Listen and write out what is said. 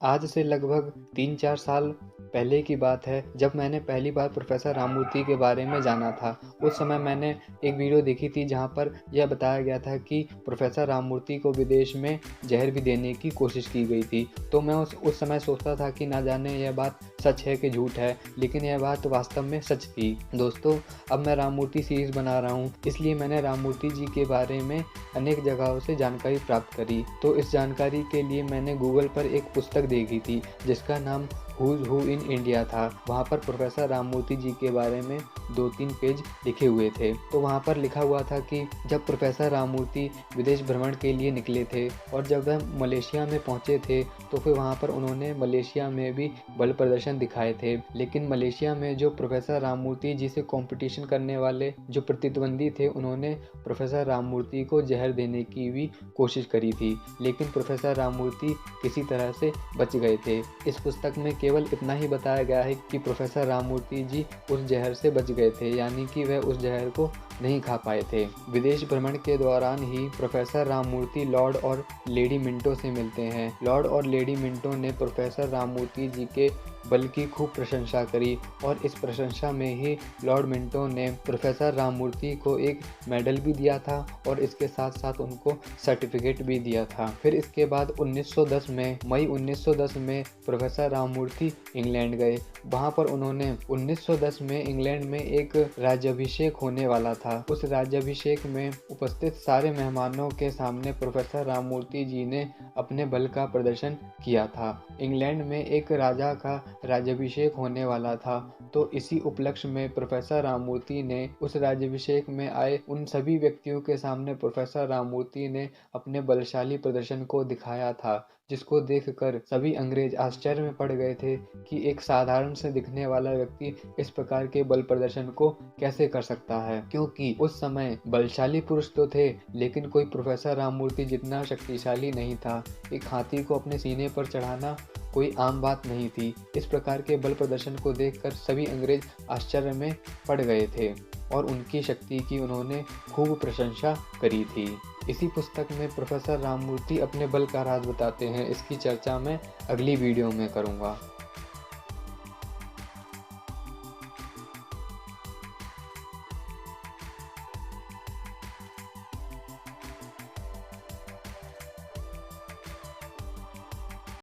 आज से लगभग 3-4 साल पहले की बात है, जब मैंने पहली बार प्रोफ़ेसर राममूर्ति के बारे में जाना था। उस समय मैंने एक वीडियो देखी थी जहाँ पर यह बताया गया था कि प्रोफ़ेसर राममूर्ति को विदेश में ज़हर भी देने की कोशिश की गई थी। तो मैं उस समय सोचता था कि ना जाने यह बात सच है कि झूठ है, लेकिन यह बात वास्तव में सच थी। दोस्तों, अब मैं राममूर्ति सीरीज़ बना रहा हूँ, इसलिए मैंने राममूर्ति जी के बारे में अनेक जगहों से जानकारी प्राप्त करी। तो इस जानकारी के लिए मैंने गूगल पर एक पुस्तक देखी थी जिसका नाम हूज़ हू इन इंडिया था। वहाँ पर प्रोफ़ेसर राममूर्ति जी के बारे में 2-3 पेज लिखे हुए थे। तो वहाँ पर लिखा हुआ था कि जब प्रोफ़ेसर राममूर्ति विदेश भ्रमण के लिए निकले थे और जब वह मलेशिया में पहुँचे थे, तो फिर वहाँ पर उन्होंने मलेशिया में भी बल प्रदर्शन दिखाए थे। लेकिन मलेशिया में जो प्रोफ़ेसर राममूर्ति जी से कॉम्पिटिशन करने वाले जो प्रतिद्वंदी थे, उन्होंने प्रोफ़ेसर राममूर्ति को ज़हर देने की भी कोशिश करी थी, लेकिन प्रोफ़ेसर राममूर्ति किसी तरह से बच गए थे। इस पुस्तक में केवल इतना ही बताया गया है कि प्रोफ़ेसर राममूर्ति जी उस ज़हर से बच गए थे, यानी कि वह उस ज़हर को नहीं खा पाए थे। विदेश भ्रमण के दौरान ही प्रोफ़ेसर राममूर्ति लॉर्ड और लेडी मिंटो से मिलते हैं। लॉर्ड और लेडी मिंटो ने प्रोफ़ेसर राममूर्ति जी के बल की खूब प्रशंसा करी और इस प्रशंसा में ही लॉर्ड मिंटो ने प्रोफ़ेसर राममूर्ति को एक मेडल भी दिया था और इसके साथ साथ उनको सर्टिफिकेट भी दिया था। फिर इसके बाद 1910 में मई 1910 में प्रोफ़ेसर राममूर्ति इंग्लैंड गए। वहाँ पर उन्होंने 1910 में इंग्लैंड में एक राज्याभिषेक होने वाला था। उस राज्याभिषेक में उपस्थित सारे मेहमानों के सामने प्रोफ़ेसर राममूर्ति जी ने अपने बल का प्रदर्शन किया था। इंग्लैंड में एक राजा का राज्याभिषेक होने वाला था, तो इसी उपलक्ष्य में प्रोफ़ेसर राममूर्ति ने उस राज्याभिषेक में आए उन सभी व्यक्तियों के सामने प्रोफ़ेसर राममूर्ति ने अपने बलशाली प्रदर्शन को दिखाया था, जिसको देखकर सभी अंग्रेज आश्चर्य में पड़ गए थे कि एक साधारण से दिखने वाला व्यक्ति इस प्रकार के बल प्रदर्शन को कैसे कर सकता है। क्योंकि उस समय बलशाली पुरुष तो थे, लेकिन कोई प्रोफ़ेसर राममूर्ति जितना शक्तिशाली नहीं था। एक हाथी को अपने सीने पर चढ़ाना कोई आम बात नहीं थी। इस प्रकार के बल प्रदर्शन को देखकर सभी अंग्रेज आश्चर्य में पड़ गए थे और उनकी शक्ति की उन्होंने खूब प्रशंसा करी थी। इसी पुस्तक में प्रोफ़ेसर राममूर्ति अपने बल का राज बताते हैं। इसकी चर्चा मैं अगली वीडियो में करूँगा।